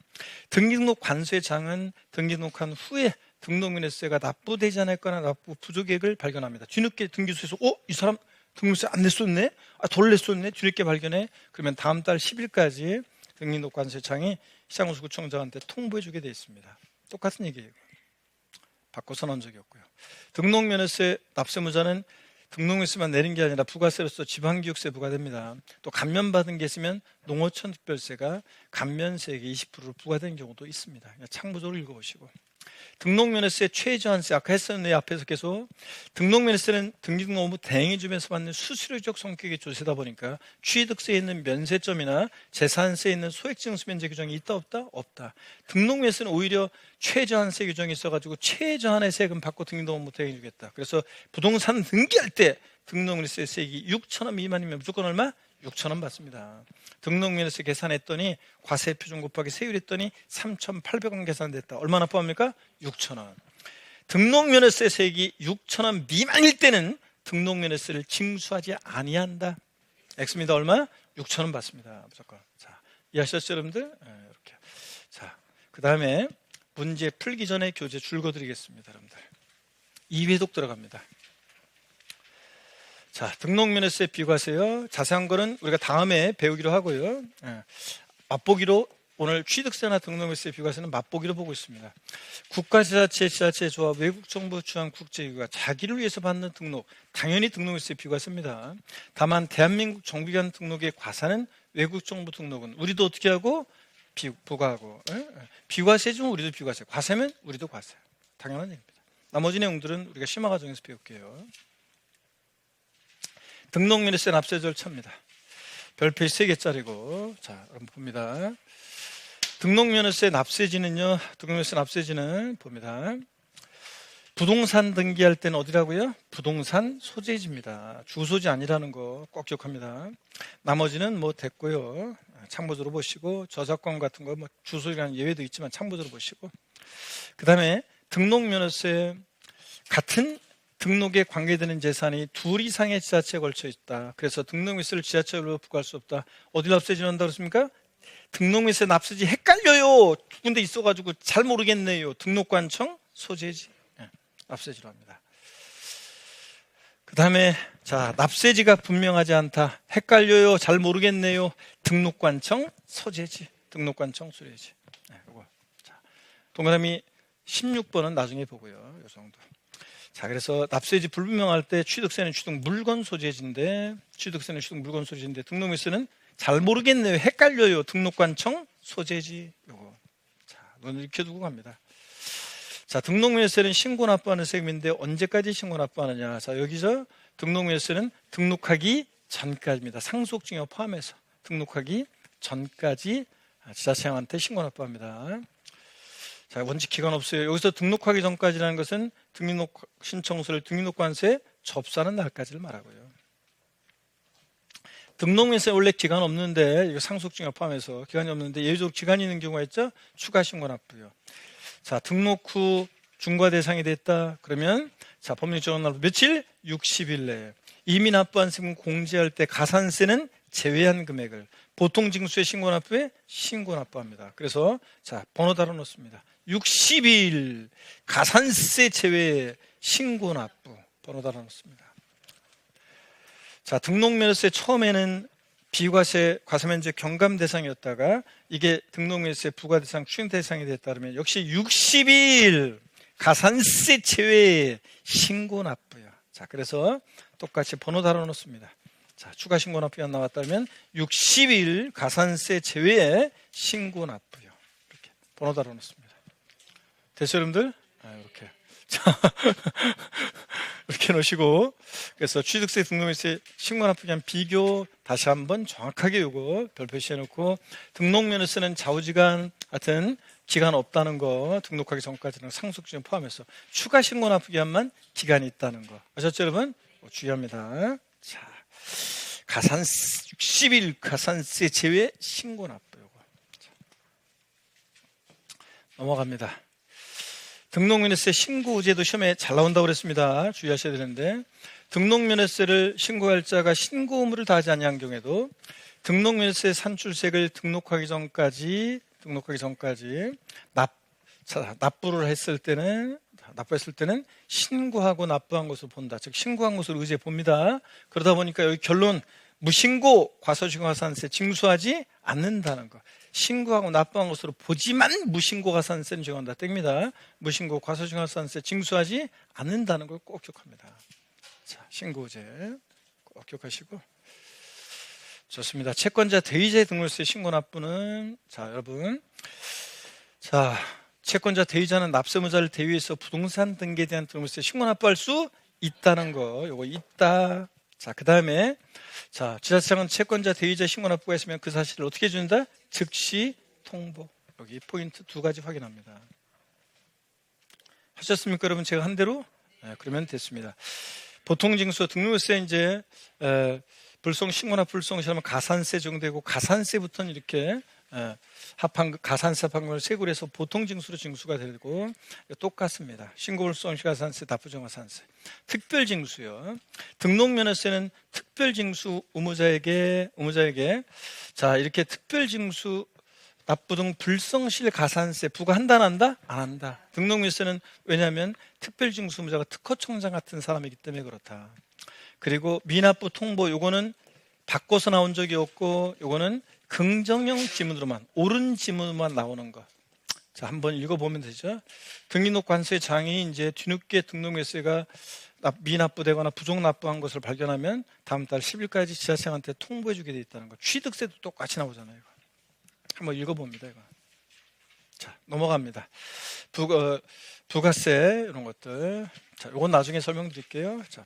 등기등록 관수의 장은 등기등록한 후에 등록면허세가 납부되지 않았거나 납부 부족액을 발견합니다. 뒤늦게 등기소에서 이 사람 등록세 안 냈었네? 덜 냈었네? 뒤늦게 발견해? 그러면 다음 달 10일까지 등기등록 관수의 장이 시장군수구청장한테 통보해 주게 되어 있습니다. 똑같은 얘기예요. 바꿔서 나온 적이 없고요. 등록면허세 납세무자는 등록면허세만 내는 게 아니라 부가세로서 지방기획세 부과됩니다. 또 감면받은 게 있으면 농어촌 특별세가 감면세액의 20%를 부과되는 경우도 있습니다. 참고적으로 읽어보시고. 등록면허세 최저한세, 아까 했었는데 앞에서 계속, 등록면허세는 등기등록 업무 대행해 주면서 받는 수수료적 성격의 조세다 보니까 취득세에 있는 면세점이나 재산세에 있는 소액징수 면제 규정이 있다 없다? 없다. 등록면허세는 오히려 최저한세 규정이 있어가지고 최저한의 세금 받고 등기등록 업무 대행해 주겠다. 그래서 부동산 등기할 때 등록면허세 세액이 6,000원 미만이면 무조건 얼마? 6,000원 받습니다. 등록면허세 계산했더니 과세표준 곱하기 세율 했더니 3,800원 계산됐다. 얼마나 포함합니까? 6,000원. 등록면허세 세액이 6,000원 미만일 때는 등록면허세를 징수하지 아니한다. X입니다. 얼마? 6,000원 받습니다. 무조건. 자, 이해하셨죠, 여러분들? 이렇게. 자, 그 다음에 문제 풀기 전에 교재 줄거드리겠습니다, 여러분들. 2회독 들어갑니다. 자, 등록면허세 비과세요. 자세한 거는 우리가 다음에 배우기로 하고요. 맛보기로 오늘 취득세나 등록물세 비과세는 맛보기로 보고 있습니다. 국가지자체, 지자체, 조합, 외국정부 주한 국제기구가 자기를 위해서 받는 등록, 당연히 등록물세 비과세입니다. 다만 대한민국 정부기관 등록의 과세는 외국정부 등록은 우리도 어떻게 하고 부과하고, 비과세지만 우리도 비과세, 과세면 우리도 과세. 당연한 얘기입니다. 나머지 내용들은 우리가 심화 과정에서 배울게요. 등록면허세 납세 절차입니다. 별표시 3개짜리고, 자, 그럼 봅니다. 등록면허세 납세지는요, 등록면허세 납세지는 봅니다. 부동산 등기할 때는 어디라고요? 부동산 소재지입니다. 주소지 아니라는 거 꼭 기억합니다. 나머지는 뭐 됐고요. 참고적으로 보시고, 저작권 같은 거 뭐 주소지라는 예외도 있지만 참고적으로 보시고, 그 다음에 등록면허세 같은 등록에 관계되는 재산이 둘 이상의 지자체에 걸쳐 있다. 그래서 등록면허세를 지자체로 부과할 수 없다. 어디 납세지를 한다고 그랬습니까? 등록면허세 납세지 헷갈려요. 두 군데 있어가지고 잘 모르겠네요. 등록관청 소재지 납세지로 합니다. 그 다음에 자, 납세지가 분명하지 않다. 헷갈려요. 잘 모르겠네요. 등록관청 소재지. 등록관청 소재지. 이거. 자, 동그라미 16번은 나중에 보고요. 이 정도. 자, 그래서 납세지 불분명할 때 취득세는 취득 물건 소재지인데, 취득세는 취득 물건 소재인데, 등록면허세는 잘 모르겠네요. 헷갈려요. 등록관청 소재지. 요거. 자, 눈을 익혀두고 갑니다. 자, 등록면허세는 신고 납부하는 세금인데 언제까지 신고 납부하느냐? 자, 여기서 등록면허세는 등록하기 전까지입니다. 상속증여 포함해서 등록하기 전까지 지자체한테 신고 납부합니다. 자, 원칙 기간 없어요. 여기서 등록하기 전까지라는 것은 등록 신청서를 등록관세에 접수하는 날까지를 말하고요. 등록면허세 원래 기간 없는데, 이거 상속증여 포함해서 기간이 없는데 예외적으로 기간이 있는 경우가 있죠. 추가 신고 납부요. 자, 등록 후 중과 대상이 됐다. 그러면 자, 법률적인 날 며칠? 60일 내에 이미 납부한 세금 공제할 때 가산세는 제외한 금액을 보통 징수의 신고 납부에 신고 납부합니다. 그래서 자, 번호 달아 놓습니다. 60일 가산세 제외 신고 납부 번호 달아 놓습니다. 자, 등록면허세 처음에는 비과세 과세면제 경감 대상이었다가 이게 등록면허세 부과 대상 추징 대상이 됐다 그러면 역시 60일 가산세 제외 신고 납부요. 자, 그래서 똑같이 번호 달아 놓습니다. 자, 추가 신고 납부가 나왔다면 60일 가산세 제외에 신고 납부요. 이렇게 번호 달아 놓습니다. 됐어요, 여러분들? 이렇게. 자, 이렇게 놓으시고, 그래서 취득세 등록면허세 신고 납부에 대한 비교 다시 한번 정확하게 요거 별표시해 놓고, 등록면허세는 좌우지간 하여튼 기간 없다는 거, 등록하기 전까지는 상속증 포함해서 추가 신고 납부기한만 기간이 있다는 거 아셨죠, 여러분? 주의합니다. 자, 가산세 60일 가산세 제외 신고 납부 요거. 자, 넘어갑니다. 등록면허세 신고제도 시험에 잘 나온다고 그랬습니다. 주의하셔야 되는데, 등록면허세를 신고할 자가 신고 의무를 다하지 아니한 경우에도 등록면허세 산출세액을 등록하기 전까지 납부를 했을 때는 신고하고 납부한 것으로 본다. 즉 신고한 것으로 의지해 봅니다. 그러다 보니까 여기 결론 무신고 과소지가산세 징수하지 않는다는 거. 신고하고 납부한 것으로 보지만 무신고 가산세는 적용한다. 땡입니다. 무신고 과소지가산세 징수하지 않는다는 걸 꼭 기억합니다. 자, 신고제 꼭 기억하시고. 좋습니다. 채권자 대위자의 등록세 신고 납부는 자, 여러분. 자, 채권자 대위자는 납세무자를 대위해서 부동산 등기에 대한 등록세 신고 납부할 수 있다는 거. 요거 있다. 자, 그다음에 자, 지자체장은 채권자 대위자 신고 납부가 있으면 그 사실을 어떻게 해준다? 즉시 통보. 여기 포인트 2가지 확인합니다. 하셨습니까, 여러분? 제가 한 대로? 네, 그러면 됐습니다. 보통 징수 등록세 이제 불송 신고나 불송시하면 가산세 정도되고 가산세부터는 이렇게 합한 가산세 합한 걸 세고를 해서 보통 징수로 징수가 되고 똑같습니다. 신고 불송 가산세 납부정가산세. 특별 징수요. 등록면허세는 특별 징수 의무자에게 자, 이렇게 특별 징수 납부 등 불성실 가산세 부과한다 안 한다? 안 한다. 등록면허세는 왜냐하면 특별징수 의무자가 특허청장 같은 사람이기 때문에 그렇다. 그리고 미납부 통보 요거는 바꿔서 나온 적이 없고 요거는 긍정형 지문으로만, 옳은 지문으로만 나오는 거. 자, 한번 읽어보면 되죠. 등기록 관세 장이 이제 뒤늦게 등록매수가 미납부되거나 부족납부한 것을 발견하면 다음 달 10일까지 지자체한테 통보해주게 돼 있다는 거. 취득세도 똑같이 나오잖아요. 이거. 한번 읽어봅니다. 이거. 자, 넘어갑니다. 부가세 이런 것들. 자, 이건 나중에 설명드릴게요. 자,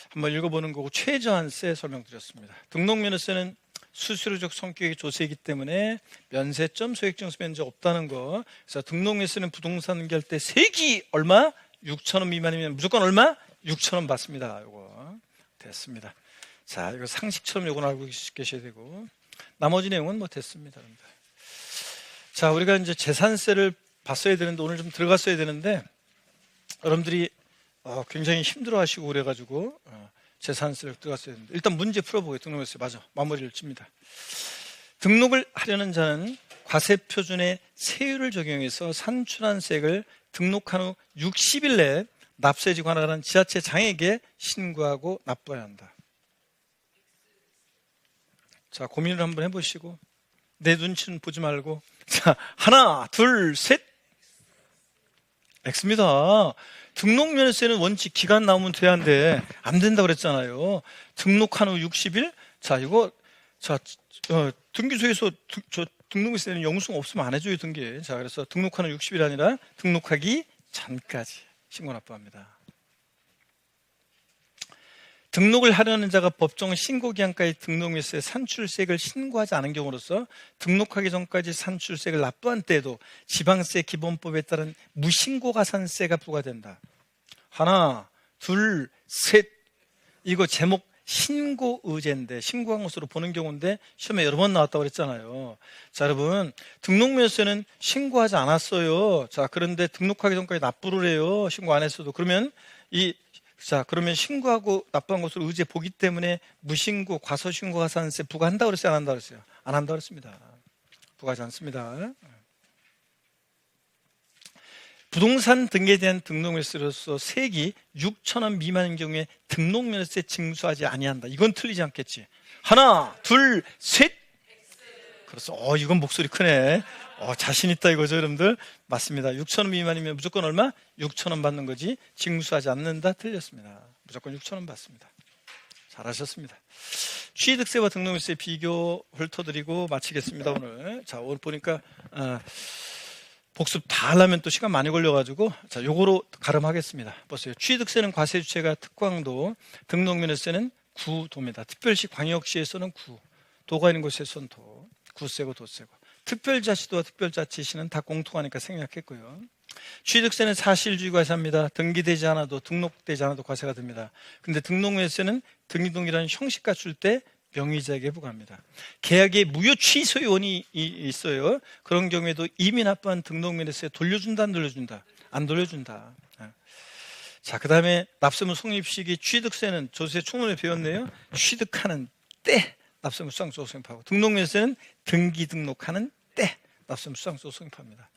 한번 읽어보는 거고 최저한세 설명드렸습니다. 등록면허세는 수수료적 성격의 조세이기 때문에 면세점, 소액증서 면적 없다는 거. 그래서 등록면허세는 부동산 등기할 때 세기 얼마? 6,000원 미만이면 무조건 얼마? 6,000원 받습니다. 이거 됐습니다. 자, 이거 상식처럼 이건 알고 계셔야 되고 나머지 내용은 뭐 됐습니다. 여러분들. 자, 우리가 이제 재산세를 봤어야 되는데 오늘 좀 들어갔어야 되는데 여러분들이 굉장히 힘들어하시고 그래가지고 재산세를 들어갔어야 되는데 일단 문제 풀어보게. 등록했어요. 맞아. 마무리를 칩니다. 등록을 하려는 자는 과세표준의 세율을 적용해서 산출한 세액을 등록한 후 60일 내에 납세지 관할하는 지자체 장에게 신고하고 납부해야 한다. 자, 고민을 한번 해보시고 내 눈치는 보지 말고 자, 하나, 둘, 셋. X입니다. 등록면허세는 원칙 기간 나오면 돼야 하는데 안 된다고 그랬잖아요. 등록한 후 60일? 자, 이거 등기소에서 등록면허세는 영수증 없으면 안 해줘요, 등기. 자, 그래서 등록한 후 60일이 아니라 등록하기 전까지 신고 납부합니다. 등록을 하려는 자가 법정 신고기한까지 등록면허세 산출세액을 신고하지 않은 경우로서 등록하기 전까지 산출세액을 납부한 때에도 지방세 기본법에 따른 무신고가산세가 부과된다. 하나, 둘, 셋. 이거 제목 신고의제인데 신고한 것으로 보는 경우인데 시험에 여러 번 나왔다고 그랬잖아요. 자, 여러분 등록면허세는 신고하지 않았어요. 자, 그런데 등록하기 전까지 납부를 해요. 신고 안 했어도. 그러면 그러면 신고하고 납부한 것으로 의제 보기 때문에 무신고, 과소신고가산세 부과한다고 그랬어요? 안 한다고 그랬어요? 안 한다고 그랬습니다. 부과하지 않습니다. 부동산 등기에 대한 등록면허세로서 세액이 6,000원 미만인 경우에 등록면허세 징수하지 아니한다. 이건 틀리지 않겠지. 하나, 둘, 셋. 그래서 이건 목소리 크네. 자신 있다 이거죠, 여러분들. 맞습니다. 6,000원 미만이면 무조건 얼마? 6,000원 받는 거지. 징수하지 않는다. 틀렸습니다. 무조건 6,000원 받습니다. 잘하셨습니다. 취득세와 등록세 비교 훑어드리고 마치겠습니다. 오늘. 자, 오늘 보니까 복습 다 하려면 또 시간 많이 걸려가지고 자, 요거로 가름하겠습니다. 보세요. 취득세는 과세 주체가 특광도, 등록면허세는 구도입니다. 특별시 광역시에서는 구, 도가 있는 곳에서는 도, 구세고 도세고. 특별자치도와 특별자치시는 다 공통하니까 생략했고요. 취득세는 사실주의과세입니다. 등기되지 않아도 등록되지 않아도 과세가 됩니다. 근데 등록면허세는 등기동이라는 형식 갖출 때 명의자에게 부과합니다. 계약에 무효 취소 요원이 있어요. 그런 경우에도 이미 납부한 등록면허세 돌려준다, 안 돌려준다? 안 돌려준다. 자, 그 다음에 납세무 성립시기 취득세는 조세 총론에 배웠네요. 취득하는 때 납세무 수상소 성립하고, 등록면허세는 등기 등록하는 때 납세무 수상소 성립합니다.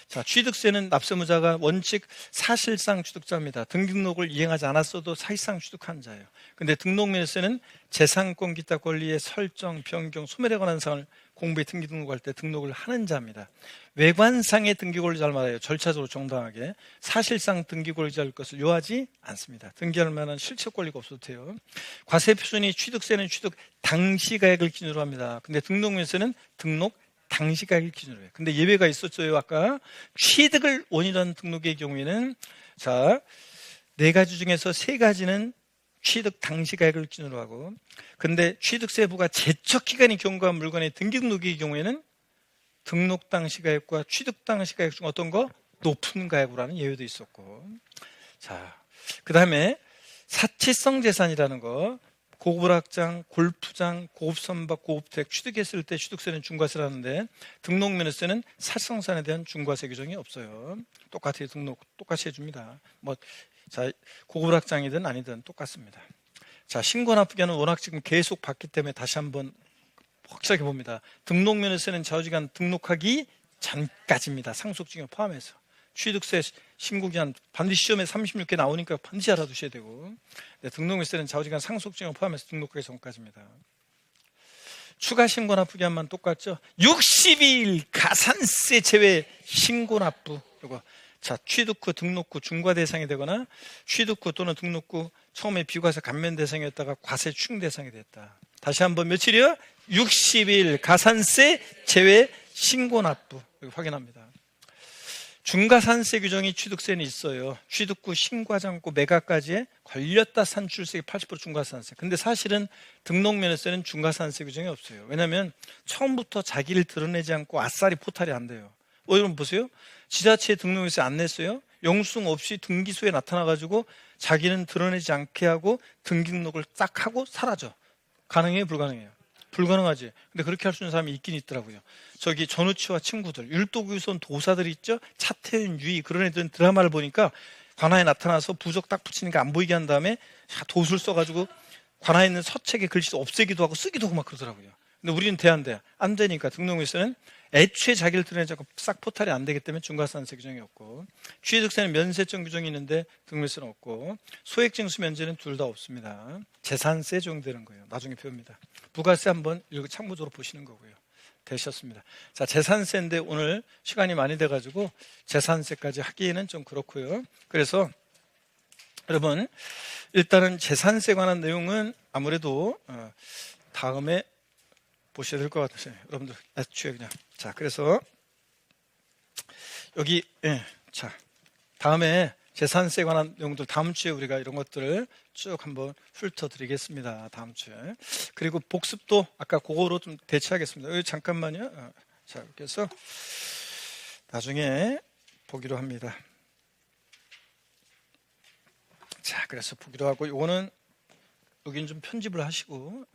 자, 취득세는 납세무자가 원칙 사실상 취득자입니다. 등기등록을 이행하지 않았어도 사실상 취득한 자예요. 근데 등록면허세는 재산권 기타 권리의 설정, 변경, 소멸에 관한 사항을 공부에 등기등록할 때 등록을 하는 자입니다. 외관상의 등기권리자를 말해요. 절차적으로 정당하게. 사실상 등기권리자일 것을 요하지 않습니다. 등기할 만한 실체 권리가 없어도 돼요. 과세표준이 취득세는 취득 당시가액을 기준으로 합니다. 근데 등록면허세는 등록 당시가액을 기준으로 해요. 근데 예외가 있었어요. 아까 취득을 원인한 등록의 경우에는 자, 4가지 중에서 3가지는 취득 당시가액을 기준으로 하고, 근데 취득세부가 제척기간이 경과한 물건의 등기등록의 경우에는 등록 당시가액과 취득 당시가액 중 어떤 거? 높은 가액으로 하는 예외도 있었고. 자, 그 다음에 사치성 재산이라는 거, 고급락장, 골프장, 고급선박, 고급택 취득했을 때 취득세는 중과세를 하는데 등록면허세는 사치성산에 대한 중과세 규정이 없어요. 똑같이 등록 똑같이 해줍니다. 자, 고급락장이든 아니든 똑같습니다. 자, 신고납부기한은 워낙 지금 계속 받기 때문에 다시 한번 확실하게 봅니다. 등록면허세는 좌우지간 등록하기 전까지입니다. 상속증여 포함해서. 취득세 신고기한 반드시 시험에 36개 나오니까 반드시 알아두셔야 되고, 네, 등록면허세는 좌우지간 상속증여 포함해서 등록하기 전까지입니다. 추가 신고납부기한만 똑같죠. 62일 가산세 제외 신고납부. 이거. 자, 취득 후 등록 후 중과 대상이 되거나 취득 후 또는 등록 후 처음에 비과세 감면 대상이었다가 과세 추징 대상이 됐다. 다시 한번 며칠이요? 60일 가산세 제외 신고납부. 여기 확인합니다. 중과산세 규정이 취득세는 있어요. 취득 후 신고하지 않고 매각까지에 걸렸다 산출세의 80% 중과산세. 근데 사실은 등록면허세는 중과산세 규정이 없어요. 왜냐하면 처음부터 자기를 드러내지 않고 아싸리 포탈이 안 돼요. 여러분 보세요. 지자체에 등록면허세 안 냈어요. 영수증 없이 등기소에 나타나가지고 자기는 드러내지 않게 하고 등기등록을 딱 하고 사라져. 가능해요? 불가능해요? 불가능하지. 근데 그렇게 할 수 있는 사람이 있긴 있더라고요. 저기 전우치와 친구들, 율도교선 도사들 있죠? 차태윤, 유희 그런 애들은 드라마를 보니까 관아에 나타나서 부적 딱 붙이니까 안 보이게 한 다음에 도술 써가지고 관아에 있는 서책의 글씨 없애기도 하고 쓰기도 하고 막 그러더라고요. 근데 우리는 돼 안 돼? 안 되니까 등록면허세는 애초에 자기를 드러내지 않고 싹 포탈이 안 되기 때문에 중과산세 규정이 없고, 취득세는 면세점 규정이 있는데 등록면허세는 없고, 소액징수 면제는 둘 다 없습니다. 재산세 적용되는 거예요. 나중에 배웁니다. 부가세 한번 이렇게 참고적으로 보시는 거고요. 되셨습니다. 자, 재산세인데 오늘 시간이 많이 돼가지고 재산세까지 하기에는 좀 그렇고요. 그래서 여러분 일단은 재산세에 관한 내용은 아무래도 다음에 보셔야 될 것 같아요. 여러분들 애초에 그냥. 자, 그래서 여기 자, 다음에 재산세에 관한 내용들 다음 주에 우리가 이런 것들을 쭉 한번 훑어드리겠습니다. 다음 주에. 그리고 복습도 아까 그거로 좀 대체하겠습니다. 여기 잠깐만요. 자, 그래서 나중에 보기로 합니다. 자, 그래서 보기로 하고 이거는 여기는 좀 편집을 하시고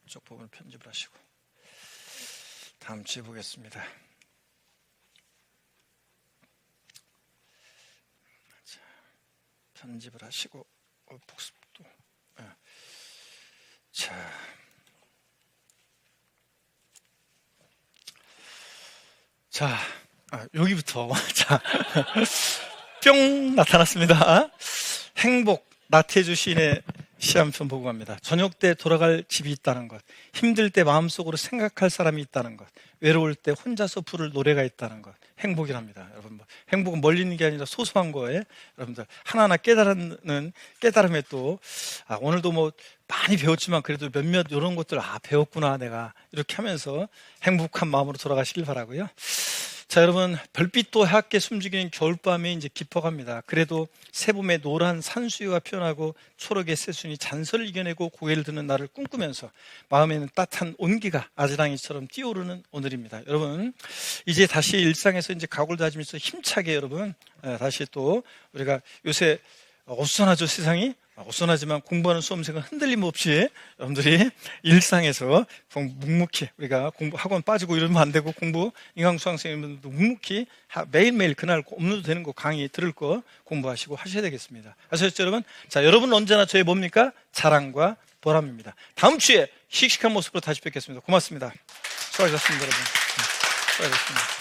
이쪽 부분 편집을 하시고 다음 주에 보겠습니다. 자, 편집을 하시고 복습도 자, 여기부터 자, 뿅 나타났습니다. 행복 나태주 시인의 시 한 편 보고 갑니다. 저녁 때 돌아갈 집이 있다는 것, 힘들 때 마음속으로 생각할 사람이 있다는 것, 외로울 때 혼자서 부를 노래가 있다는 것, 행복이랍니다. 여러분, 행복은 멀리 있는 게 아니라 소소한 거에 여러분들 하나하나 깨달은 깨달음에 또 오늘도 뭐 많이 배웠지만 그래도 몇몇 이런 것들 배웠구나 내가 이렇게 하면서 행복한 마음으로 돌아가시길 바라고요. 자, 여러분 별빛도 하얗게 숨죽이는 겨울밤이 이제 깊어갑니다. 그래도 새봄의 노란 산수유가 피어나고 초록의 새순이 잔설을 이겨내고 고개를 드는 날을 꿈꾸면서 마음에는 따뜻한 온기가 아지랑이처럼 뛰어오르는 오늘입니다. 여러분 이제 다시 일상에서 이제 각오를 다지면서 힘차게 여러분 다시 또 우리가 요새 어수선하죠 세상이. 어수선하지만 공부하는 수험생은 흔들림 없이 여러분들이 일상에서 묵묵히 우리가 공부 학원 빠지고 이러면 안 되고 공부 인강 수강생님들도 묵묵히 매일매일 그날 업로드 되는 거 강의 들을 거 공부하시고 하셔야 되겠습니다. 아셨죠 여러분? 자, 여러분 언제나 저의 뭡니까? 자랑과 보람입니다. 다음 주에 씩씩한 모습으로 다시 뵙겠습니다. 고맙습니다. 수고하셨습니다 여러분. 수고하셨습니다.